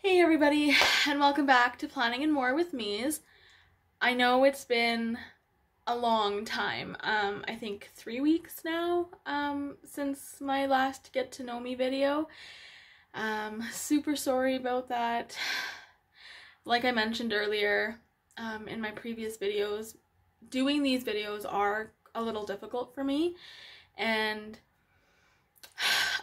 Hey everybody, and welcome back to Planning and More with Me's. I know it's been a long time, I think 3 weeks now, since my last Get to Know Me video. Super sorry about that. Like I mentioned earlier, in my previous videos, doing these videos are a little difficult for me, and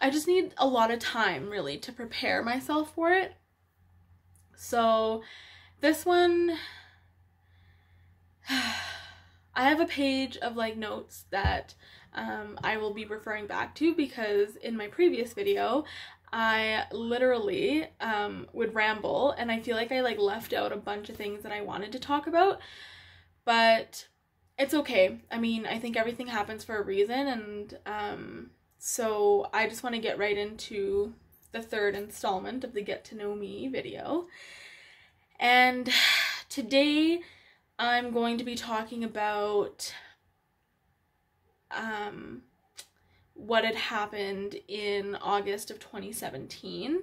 I just need a lot of time, really, to prepare myself for it. So this one, I have a page of like notes that I will be referring back to because in my previous video I literally would ramble, and I feel like I left out a bunch of things that I wanted to talk about, but it's okay. I mean, I think everything happens for a reason, and so I just want to get right into the third installment of the Get to Know Me video. And today I'm going to be talking about what had happened in August of 2017.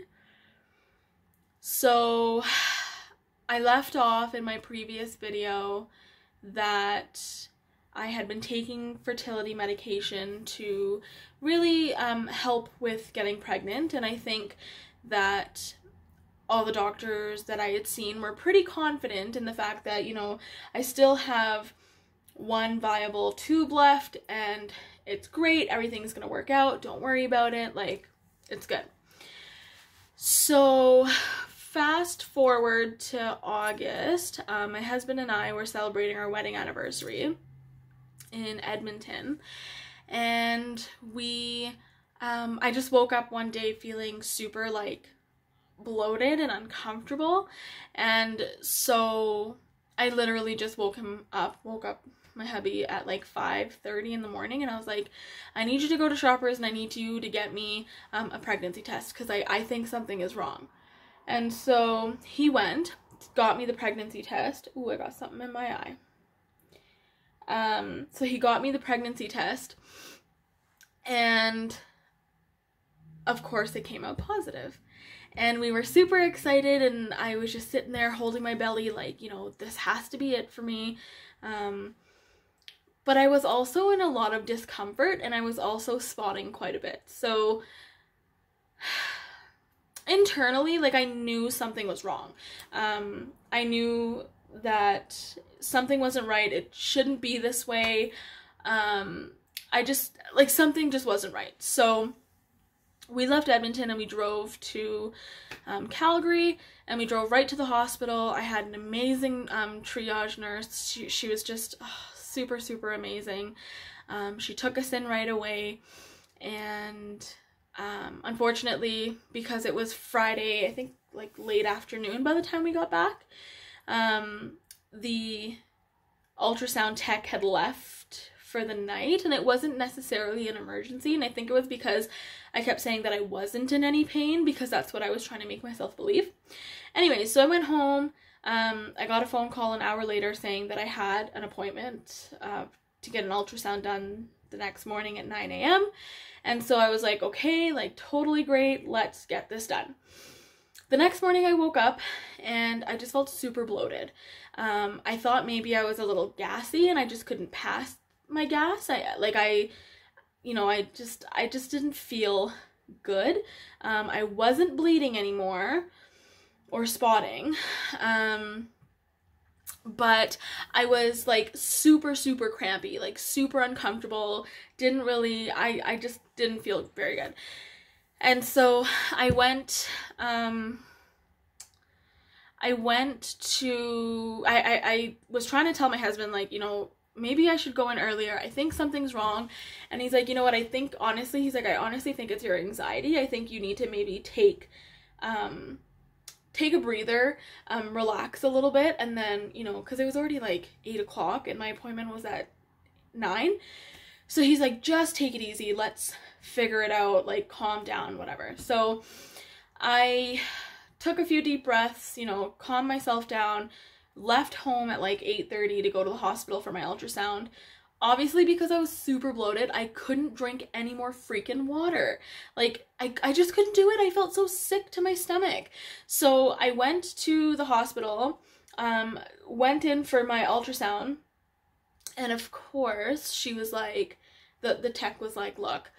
So I left off in my previous video that I had been taking fertility medication to really help with getting pregnant, and I think that all the doctors that I had seen were pretty confident in the fact that, you know, I still have one viable tube left and it's great, everything's gonna work out, don't worry about it, like, it's good. So fast forward to August, my husband and I were celebrating our wedding anniversary in Edmonton, and I just woke up one day feeling super bloated and uncomfortable, and so I literally just woke up my hubby at 5:30 in the morning, and I was like, I need you to go to Shoppers and I need you to get me a pregnancy test because I think something is wrong. And so he went, got me the pregnancy test. Ooh, I got something in my eye. So he got me the pregnancy test, and of course it came out positive. And we were super excited, and I was just sitting there holding my belly like, you know, this has to be it for me. But I was also in a lot of discomfort, and I was also spotting quite a bit. So internally, I knew something was wrong. I knew that something wasn't right. It shouldn't be this way. I just, something just wasn't right. So we left Edmonton and we drove to Calgary, and we drove right to the hospital. I had an amazing triage nurse. She was just super, super amazing. She took us in right away, and unfortunately, because it was Friday, I think late afternoon by the time we got back, the ultrasound tech had left for the night, and it wasn't necessarily an emergency, and I think it was because I kept saying that I wasn't in any pain because that's what I was trying to make myself believe. Anyway, so I went home. I got a phone call an hour later saying that I had an appointment to get an ultrasound done the next morning at 9 a.m. And so I was like, okay, totally great, let's get this done. The next morning I woke up and I just felt super bloated. I thought maybe I was a little gassy and I just couldn't pass my gas. I just didn't feel good. I wasn't bleeding anymore or spotting. But I was super, super crampy, super uncomfortable. I just didn't feel very good. And so I went to, I was trying to tell my husband, you know, maybe I should go in earlier. I think something's wrong. And he's like, you know what, I think honestly, I honestly think it's your anxiety. I think you need to maybe take a breather, relax a little bit, and then, you know, because it was already 8 o'clock and my appointment was at 9. So he's like, just take it easy. Let's figure it out. Calm down, whatever. So I took a few deep breaths, you know, calmed myself down, left home at 8:30 to go to the hospital for my ultrasound. obviously because I was super bloated, I couldn't drink any more freaking water. Like, I just couldn't do it. I felt so sick to my stomach. So I went to the hospital, went in for my ultrasound, and of course she was like, the tech was like, look,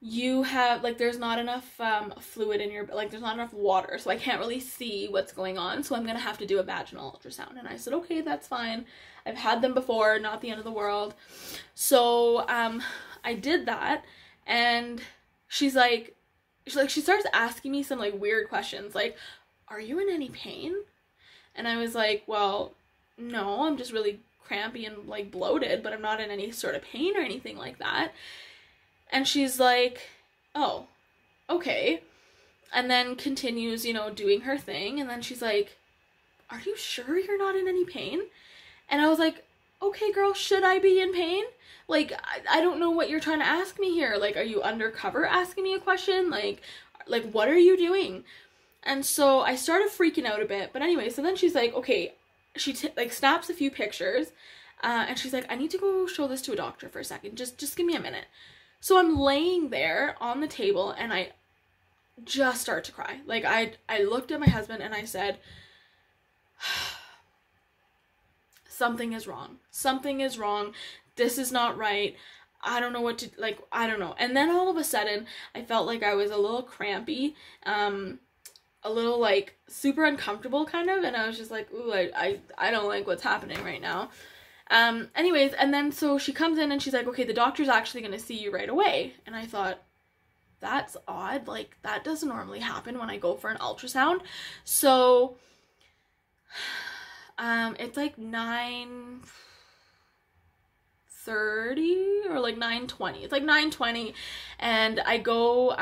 you have, like, there's not enough fluid in your, like, there's not enough water, so I can't really see what's going on, so I'm gonna have to do a vaginal ultrasound. And I said, okay, that's fine. I've had them before, not the end of the world. So I did that, and she starts asking me some like weird questions, like, are you in any pain? And I was like, well, no, I'm just really crampy and like bloated, but I'm not in any sort of pain or anything like that. And she's like, oh, okay. And then continues, you know, doing her thing. And then she's like, are you sure you're not in any pain? And I was like, okay, girl, should I be in pain? Like, I don't know what you're trying to ask me here. Like, are you undercover asking me a question? Like what are you doing? And so I started freaking out a bit. But anyway, so then she's like, okay, she like snaps a few pictures. And she's like, I need to go show this to a doctor for a second. Just give me a minute. So I'm laying there on the table and I just start to cry. Like, I looked at my husband and I said, something is wrong. Something is wrong. This is not right. I don't know what to, like, I don't know. And then all of a sudden, I felt like I was a little crampy, a little, like, super uncomfortable, kind of. And I was just like, ooh, I don't like what's happening right now. Anyways, and then so she comes in and she's like, okay, the doctor's actually going to see you right away. And I thought, that's odd. Like, that doesn't normally happen when I go for an ultrasound. So, it's like 9:30 or like 9:20. It's like 9:20, and I go,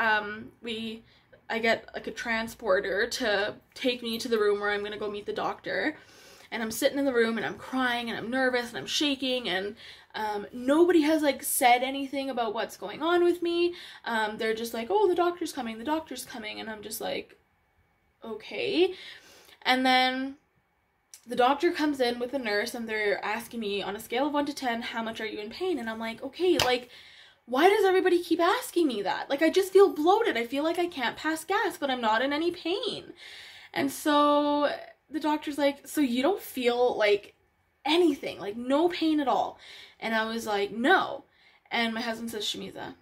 I get like a transporter to take me to the room where I'm going to go meet the doctor. And I'm sitting in the room and I'm crying and I'm nervous and I'm shaking, and nobody has like said anything about what's going on with me. They're just like, oh, the doctor's coming, and I'm just like, okay. And then the doctor comes in with a nurse and they're asking me on a scale of 1 to 10, how much are you in pain? And I'm like, okay, like, why does everybody keep asking me that? Like, I just feel bloated. I feel like I can't pass gas, but I'm not in any pain. And so the doctor's like, so you don't feel like anything, like no pain at all? And I was like, no. And my husband says, Shamiza,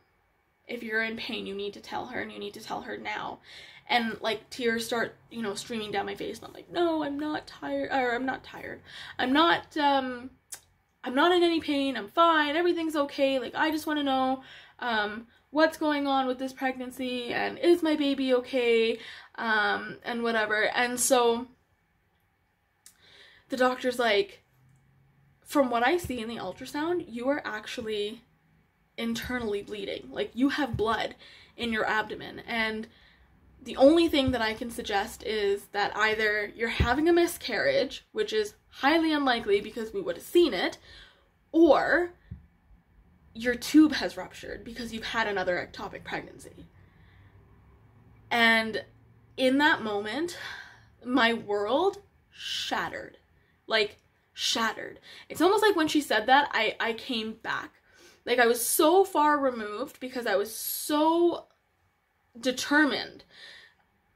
if you're in pain, you need to tell her, and you need to tell her now. And like tears start, you know, streaming down my face, and I'm like, no, I'm not tired, or I'm not tired. I'm not in any pain. I'm fine. Everything's okay. Like, I just want to know what's going on with this pregnancy, and is my baby okay, and whatever. And so the doctor's like, from what I see in the ultrasound, you are actually internally bleeding. Like, you have blood in your abdomen, and the only thing that I can suggest is that either you're having a miscarriage, which is highly unlikely because we would have seen it, or your tube has ruptured because you've had another ectopic pregnancy. And in that moment, my world shattered. Like, shattered. It's almost like when she said that, I came back. Like, I was so far removed because I was so determined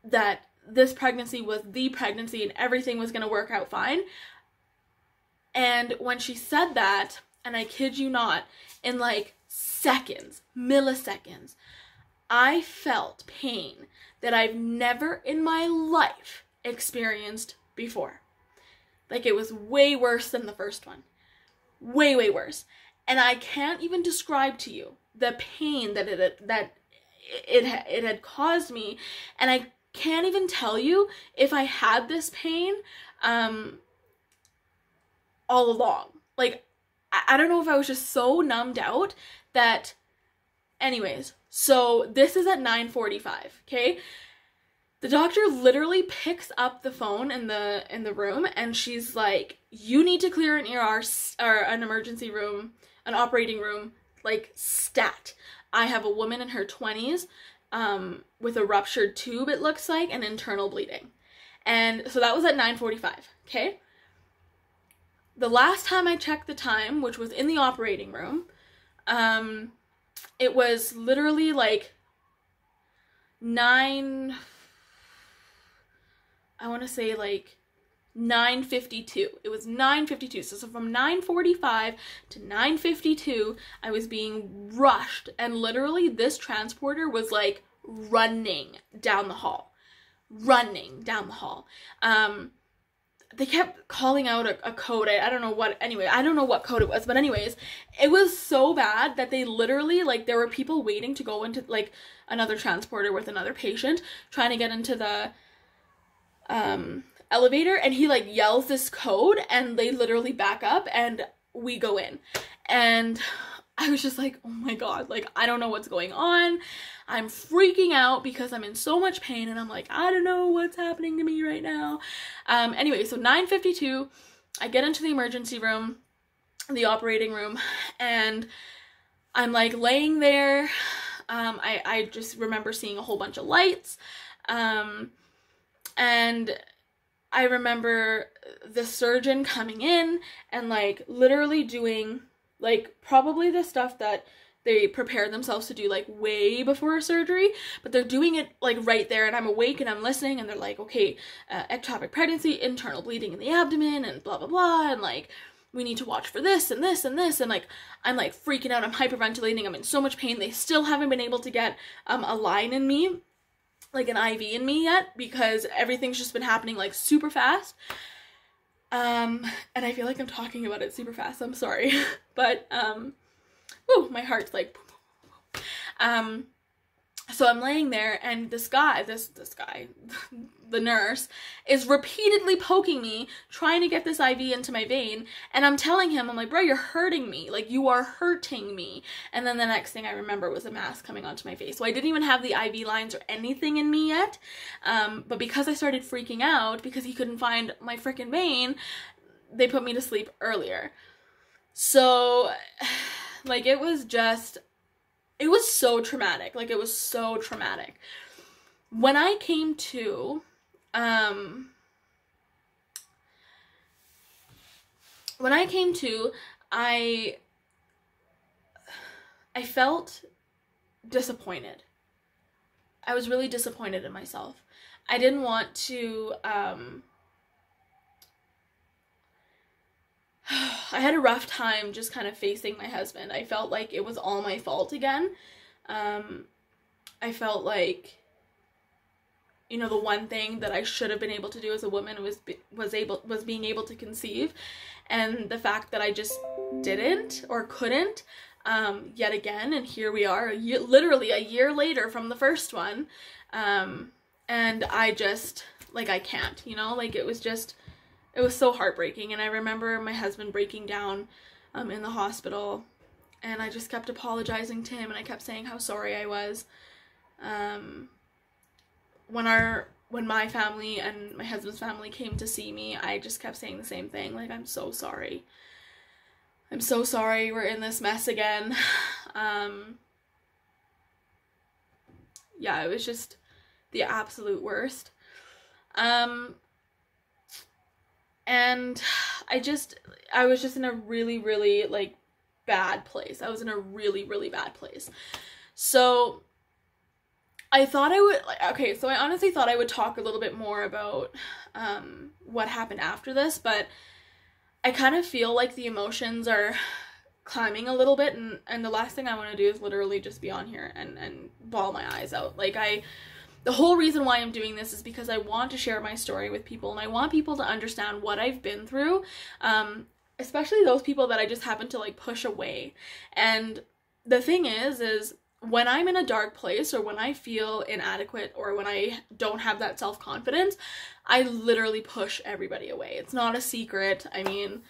that this pregnancy was the pregnancy and everything was going to work out fine. And when she said that, and I kid you not, in like seconds, milliseconds, I felt pain that I've never in my life experienced before. Like, it was way worse than the first one. Way, way worse. And I can't even describe to you the pain that it had caused me. And I can't even tell you if I had this pain all along. Like, I don't know if I was just so numbed out that... Anyways, so this is at 9:45, okay? The doctor literally picks up the phone in the room, and she's like, you need to clear an ER, or an emergency room, an operating room, like, stat. I have a woman in her 20s with a ruptured tube, it looks like, and internal bleeding. And so that was at 9:45, okay? the last time I checked the time, which was in the operating room, it was literally like 9, I want to say like 9:52. It was 9:52. So from 9:45 to 9:52, I was being rushed. And literally this transporter was like running down the hall. Running down the hall. They kept calling out a code. I don't know what, anyway, I don't know what code it was, but anyways, it was so bad that they literally, like, there were people waiting to go into, like, another transporter with another patient, trying to get into the, elevator, and he, like, yells this code, and they literally back up, and we go in, and I was just like, oh my god, like, I don't know what's going on. I'm freaking out because I'm in so much pain, and I'm like, I don't know what's happening to me right now. Anyway, so 9:52, I get into the emergency room, the operating room, and I'm like laying there. I just remember seeing a whole bunch of lights, and I remember the surgeon coming in and like literally doing like probably the stuff that they prepare themselves to do like way before surgery, but they're doing it like right there, and I'm awake and I'm listening, and they're like, okay, ectopic pregnancy, internal bleeding in the abdomen, and blah blah blah, and like we need to watch for this and this and this, and like I'm like freaking out, I'm hyperventilating, I'm in so much pain. They still haven't been able to get a line in me, like an IV in me yet, because everything's just been happening like super fast. And I feel like I'm talking about it super fast, I'm sorry. But whew, my heart's like so I'm laying there, and this guy, the nurse, is repeatedly poking me, trying to get this IV into my vein, and I'm telling him, I'm like, bro, you're hurting me, like, you are hurting me. And then the next thing I remember was a mask coming onto my face. So I didn't even have the IV lines or anything in me yet, but because I started freaking out, because he couldn't find my freaking vein, they put me to sleep earlier. So, like, it was so traumatic. Like, it was so traumatic. When I came to, I felt disappointed. I was really disappointed in myself. I didn't want to, I had a rough time just kind of facing my husband. I felt like it was all my fault again. I felt like, you know, the one thing that I should have been able to do as a woman was being able to conceive, and the fact that I just didn't or couldn't, yet again, and here we are, literally a year later from the first one, and I just, like, I can't, you know, like, it was so heartbreaking. And I remember my husband breaking down in the hospital, and I just kept apologizing to him, and I kept saying how sorry I was. When my family and my husband's family came to see me, I just kept saying the same thing, like, I'm so sorry. I'm so sorry we're in this mess again. Yeah, it was just the absolute worst. And I was just in a really, really, like, bad place. I was in a really, really bad place. So I thought I would, so I honestly thought I would talk a little bit more about what happened after this, but I kind of feel like the emotions are climbing a little bit, and the last thing I want to do is literally just be on here and bawl my eyes out. Like, the whole reason why I'm doing this is because I want to share my story with people, and I want people to understand what I've been through, especially those people that I just happen to, like, push away. And the thing is when I'm in a dark place, or when I feel inadequate, or when I don't have that self-confidence, I literally push everybody away. It's not a secret. I mean,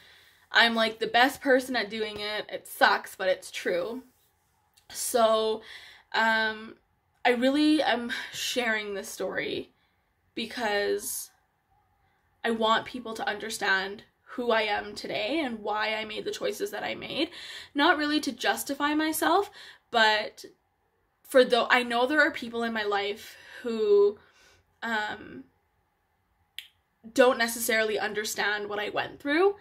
I'm, like, the best person at doing it. It sucks, but it's true. So, I really am sharing this story because I want people to understand who I am today and why I made the choices that I made. Not really to justify myself, but I know there are people in my life who don't necessarily understand what I went through.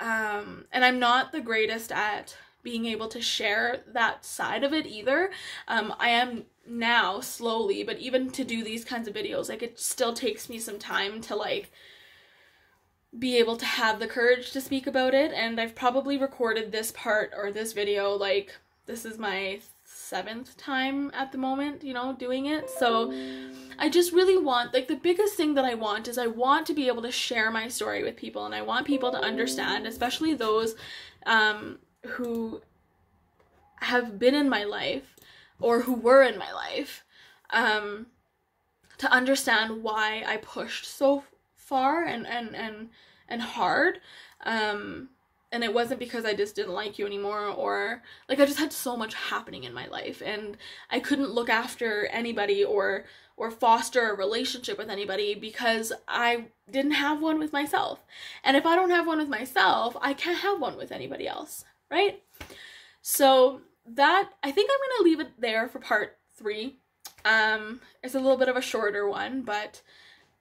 and I'm not the greatest at being able to share that side of it either. I am now slowly, but even to do these kinds of videos, like, it still takes me some time to like be able to have the courage to speak about it. And I've probably recorded this part or this video, like, this is my 7th time at the moment, you know, doing it. So I just really want, like, the biggest thing that I want is I want to be able to share my story with people, and I want people to understand, especially those who have been in my life or who were in my life, to understand why I pushed so far and hard. And it wasn't because I just didn't like you anymore, or like, I just had so much happening in my life and I couldn't look after anybody or foster a relationship with anybody because I didn't have one with myself. And if I don't have one with myself, I can't have one with anybody else, right? So that, I think I'm gonna leave it there for part 3. It's a little bit of a shorter one, but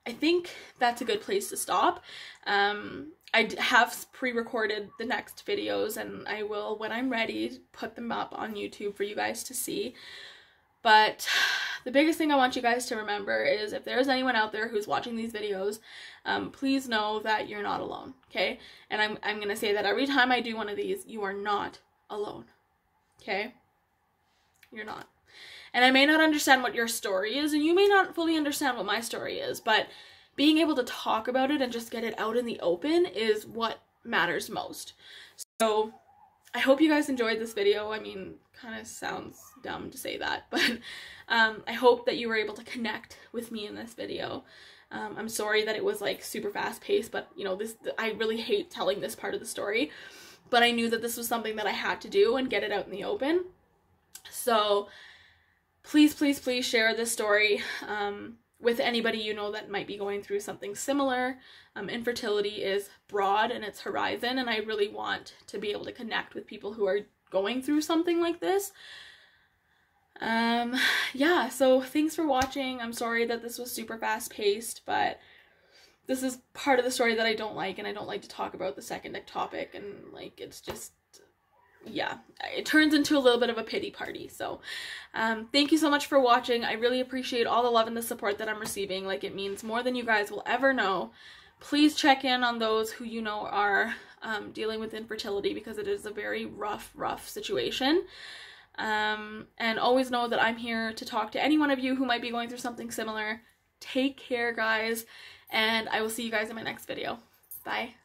I think that's a good place to stop. I have pre-recorded the next videos, and I will, when I'm ready, put them up on YouTube for you guys to see. But the biggest thing I want you guys to remember is, if there's anyone out there who's watching these videos, please know that you're not alone, okay? And I'm gonna say that every time I do one of these, you are not alone, okay? You're not. And I may not understand what your story is, and you may not fully understand what my story is, but being able to talk about it and just get it out in the open is what matters most. So I hope you guys enjoyed this video. I mean, kind of sounds dumb to say that, but I hope that you were able to connect with me in this video. I'm sorry that it was like super fast paced, but you know, I really hate telling this part of the story, but I knew that this was something that I had to do and get it out in the open. So please, please, please share this story with anybody you know that might be going through something similar. Infertility is broad in its horizon, and I really want to be able to connect with people who are going through something like this. Yeah, so thanks for watching. I'm sorry that this was super fast paced, but this is part of the story that I don't like, and I don't like to talk about the second topic, and like, it's just, yeah, it turns into a little bit of a pity party. So thank you so much for watching. I really appreciate all the love and the support that I'm receiving. Like, it means more than you guys will ever know. Please check in on those who you know are dealing with infertility, because it is a very rough situation. And always know that I'm here to talk to any one of you who might be going through something similar. Take care, guys, and I will see you guys in my next video. Bye.